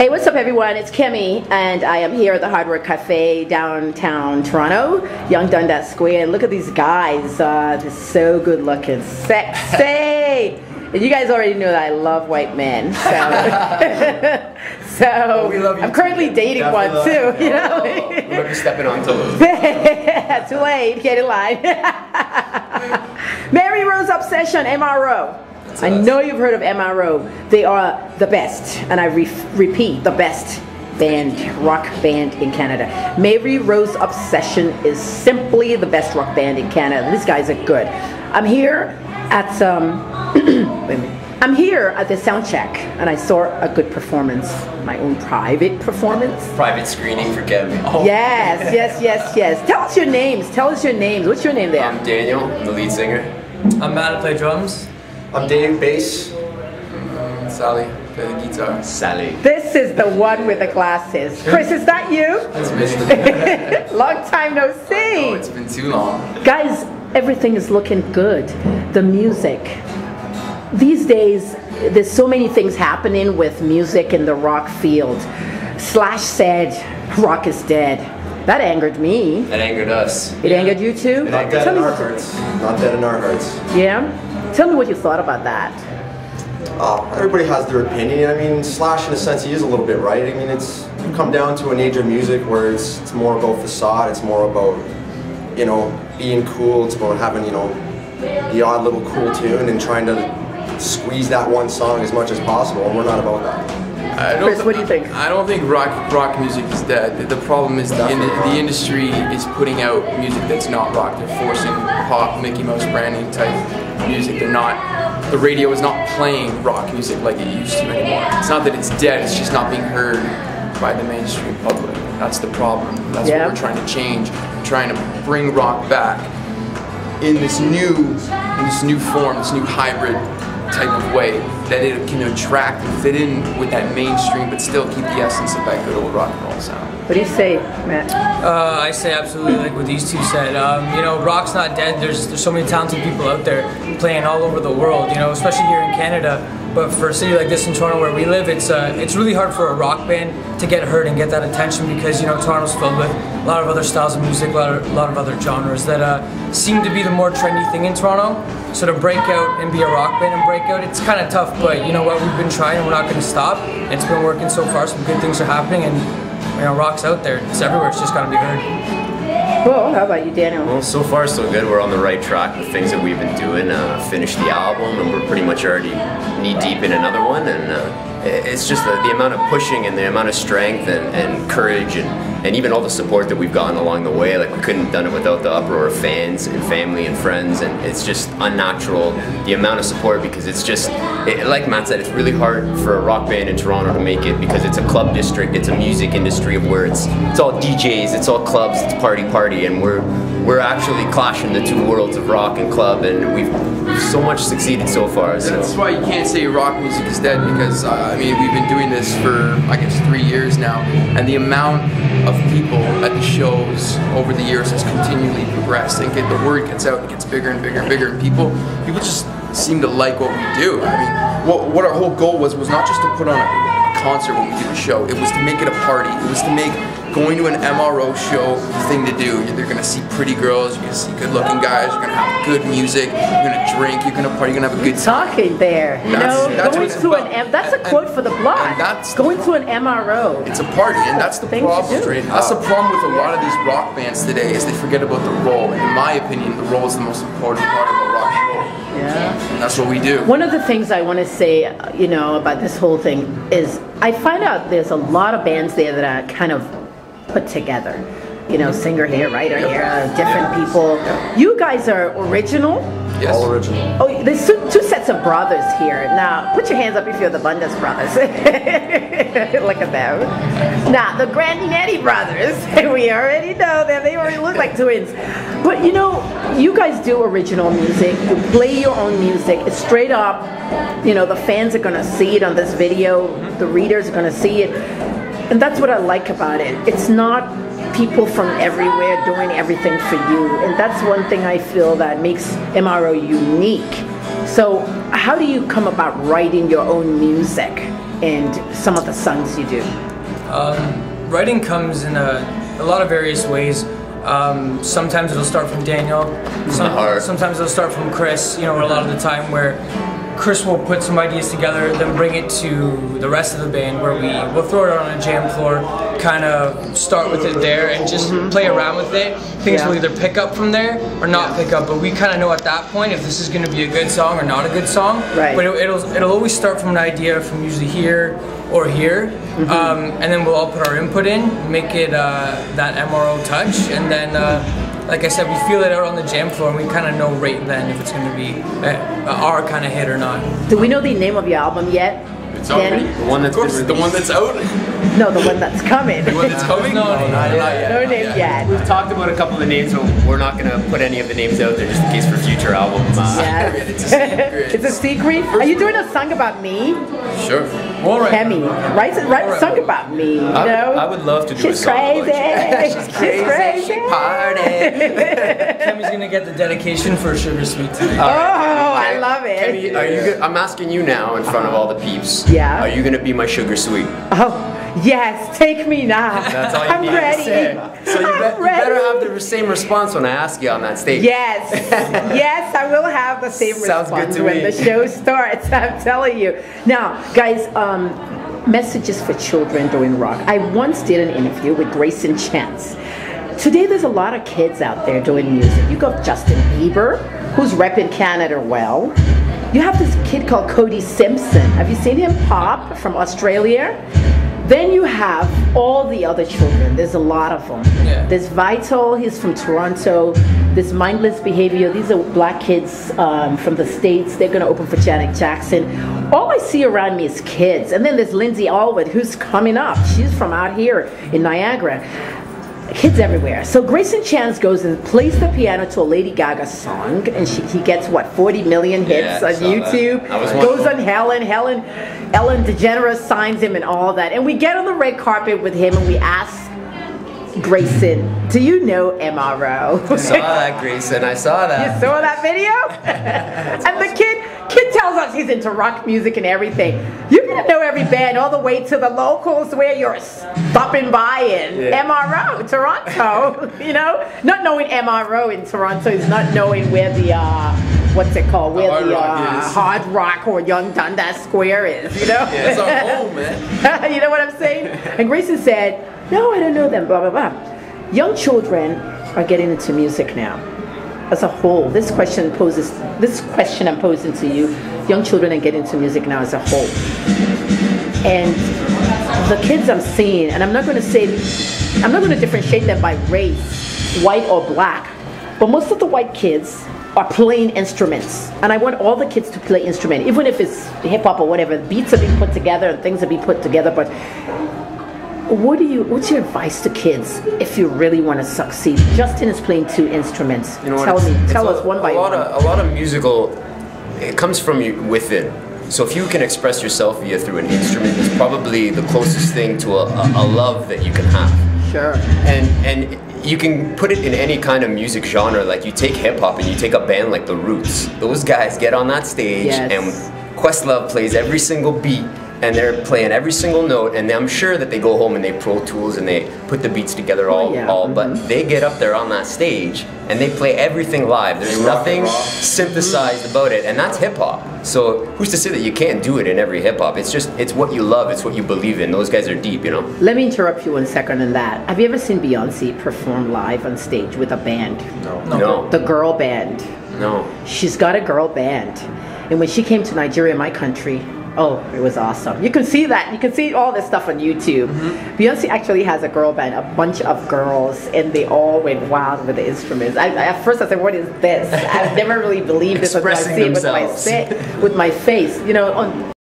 Hey, what's up everyone? It's Kimmy and I am here at the Hard Work Cafe downtown Toronto, Yonge Dundas Square. And look at these guys, they're so good looking, sexy. And you guys already know that I love white men, so, I'm currently dating one too, you know? We might be stepping on toes. Too late, get in line. Mary Rose Obsession, MRO. I know you've heard of MRO. They are the best, and I repeat, the best rock band in Canada. Mary Rose Obsession is simply the best rock band in Canada. These guys are good. I'm here at I'm here at the sound check, and I saw a good performance, my own private performance. Private screening for Kevin. Oh. Yes. Tell us your names. What's your name there? I'm Daniel, I'm the lead singer. I'm Matt, I play drums. I'm Dave, bass. Sally, play the guitar. Sally. This is the one with the glasses. Chris, is that you? That's me. Long time no see. Oh, it's been too long. Guys, everything is looking good. The music. These days, there's so many things happening with music in the rock field. Slash said, rock is dead. That angered me. That angered us. It angered you too? Not dead in our hearts. Not dead in our hearts. Yeah? Tell me what you thought about that. Everybody has their opinion. I mean, Slash in a sense, he is a little bit right. I mean, it's come down to an age of music where it's more about facade. It's more about, you know, being cool. It's about having, you know, the odd little cool tune and trying to squeeze that one song as much as possible. And we're not about that. Chris, what do you think? I don't think rock music is dead. The problem is the industry is putting out music that's not rock. They're forcing pop, Mickey Mouse branding type music. They're not. The radio is not playing rock music like it used to anymore. It's not that it's dead. It's just not being heard by the mainstream public. That's the problem. That's what we're trying to change. We're trying to bring rock back in this new form, this new hybrid type of way that it can attract and fit in with that mainstream but still keep the essence of that good old rock and roll sound. What do you say, Matt? I say absolutely like what these two said. You know, rock's not dead. There's so many talented people out there playing all over the world, you know, especially here in Canada. But for a city like this in Toronto where we live, it's really hard for a rock band to get heard and get that attention because, you know, Toronto's filled with a lot of other styles of music, a lot of other genres that seem to be the more trendy thing in Toronto. So to break out and be a rock band and break out, it's kind of tough, but you know what, we've been trying and we're not going to stop. It's been working so far, some good things are happening, and you know, rock's out there. It's everywhere, it's just got to be heard. Well, how about you, Daniel? Well, so far so good. We're on the right track with things that we've been doing. Finished the album, and we're pretty much already knee-deep in another one, and it's just the amount of pushing and the amount of strength and courage and even all the support that we've gotten along the way. Like, we couldn't have done it without the uproar of fans and family and friends, and it's just unnatural, the amount of support, because it's just, like Matt said, it's really hard for a rock band in Toronto to make it because it's a club district, it's a music industry of where it's all DJs, it's all clubs, it's party, and we're actually clashing the two worlds of rock and club, and we've so much succeeded so far. So. That's why you can't say rock music is dead, because I mean, we've been doing this for, I guess, 3 years now, and the amount of people at the shows over the years has continually progressed, and the word gets out, it gets bigger and bigger and bigger, and people just seem to like what we do. I mean, what our whole goal was not just to put on a concert when we do a show, it was to make it a party. It was to make going to an MRO show the thing to do. You're going to see pretty girls, you're going to see good looking guys, you're going to have good music, you're going to drink, you're going to party, you're going to have a good time. Talking there, you know, going to that's a quote for the blog. Going to an MRO. It's a party, and that's the problem. That's the problem with a lot of these rock bands today, is they forget about the role. And in my opinion, the role is the most important part of a rock and roll. Yeah. And that's what we do. One of the things I want to say, you know, about this whole thing is I find out there's a lot of bands there that are kind of put together. You know, singer here, writer here, different people. You guys are original? Yes. All original. Oh, there's two sets of brothers here. Now, put your hands up if you're the Bundes brothers. Look at them. Now, the Grandinetti brothers, we already know that they already look like twins. But you know, you guys do original music. You play your own music. It's straight up, you know, the fans are going to see it on this video. The readers are going to see it. And that's what I like about it. It's not people from everywhere doing everything for you. And that's one thing I feel that makes MRO unique. So how do you come about writing your own music? and some of the songs you do? Writing comes in a lot of various ways. Sometimes it'll start from Daniel. Sometimes it'll start from Chris. You know, a lot of the time where Chris will put some ideas together, then bring it to the rest of the band, where we'll throw it on a jam floor, kind of start with it there, and just play around with it. Things will either pick up from there or not pick up, but we kind of know at that point if this is going to be a good song or not a good song. Right. But it'll always start from an idea from usually here or here, and then we'll all put our input in, make it that MRO touch, and then like I said, we feel it out on the jam floor, and we kind of know right then if it's going to be our kind of hit or not. Do we know the name of your album yet, Danny? The one that's the one that's out. No, the one that's coming. The one that's coming? No, not yet. No name yet. We've talked about a couple of the names, so we're not going to put any of the names out there just in case for future albums. It's a secret. It's a secret. Are you doing a song about me? Sure. Hemi, write a song about me. You know? I would love to do She's a song crazy. about you. She's crazy. She party. Kemi's gonna get the dedication for Sugar Sweet tonight. Oh, I love it. Kenny, are you I'm asking you now in front of all the peeps. Yeah. Are you going to be my sugar sweet? Oh, yes, take me now. That's all you I'm need ready. to say. So you better have the same response when I ask you on that stage. Yes, yes, I will have the same Sounds response good to when me. the show starts. I'm telling you. Now, guys, messages for children doing rock. I once did an interview with Grace and Chance. Today, there's a lot of kids out there doing music. You got Justin Bieber, who's repping Canada well. You have this kid called Cody Simpson. Have you seen him pop from Australia? Then you have all the other children. There's a lot of them. Yeah. There's Vital, he's from Toronto. There's Mindless Behavior. These are black kids from the States. They're going to open for Janet Jackson. All I see around me is kids. And then there's Lindsay Allwood, who's coming up. She's from out here in Niagara. Kids everywhere. So Grayson Chance goes and plays the piano to a Lady Gaga song, and he gets what, 40 million hits on YouTube. Goes on Ellen DeGeneres signs him and all that. And we get on the red carpet with him and we ask Grayson, do you know MRO? I saw that, Grayson. I saw that. You saw that video? And the kid tells us he's into rock music and everything. You're gonna know every band all the way to the locals where you're stopping by in MRO, Toronto. You know, not knowing MRO in Toronto is not knowing where the what's it called? Where the Hard Rock or Young Dundas Square is. You know? Yeah, it's our home, man. You know what I'm saying? And Grayson said, no, I don't know them. Blah blah blah. Young children are getting into music now. As a whole, this question I'm posing to you. Young children are getting into music now as a whole. And the kids I'm seeing, and I'm not going to differentiate them by race, white or black, but most of the white kids are playing instruments. And I want all the kids to play instruments, even if it's hip hop or whatever. Beats are being put together and things are being put together, but what's your advice to kids if you really want to succeed? Justin is playing 2 instruments. You know, Tell us one by one. A lot of musical, it comes from you within. So if you can express yourself through an instrument, it's probably the closest thing to a love that you can have. Sure. And you can put it in any kind of music genre. Like you take hip hop and you take a band like The Roots. Those guys get on that stage and Questlove plays every single beat. And they're playing every single note, and I'm sure that they go home and they Pro Tools and they put the beats together but they get up there on that stage and they play everything live. There's nothing synthesized about it, and that's hip hop. So who's to say that you can't do it in every hip hop? It's what you love, it's what you believe in. Those guys are deep, you know. Let me interrupt you 1 second on that. Have you ever seen Beyonce perform live on stage with a band? No. The girl band. No. She's got a girl band, and when she came to Nigeria, my country. Oh, it was awesome. You can see that. You can see all this stuff on YouTube. Beyonce actually has a girl band, a bunch of girls, and they all went wild with the instruments. At first I said, what is this? I've never really believed this until I see it with my face. You know,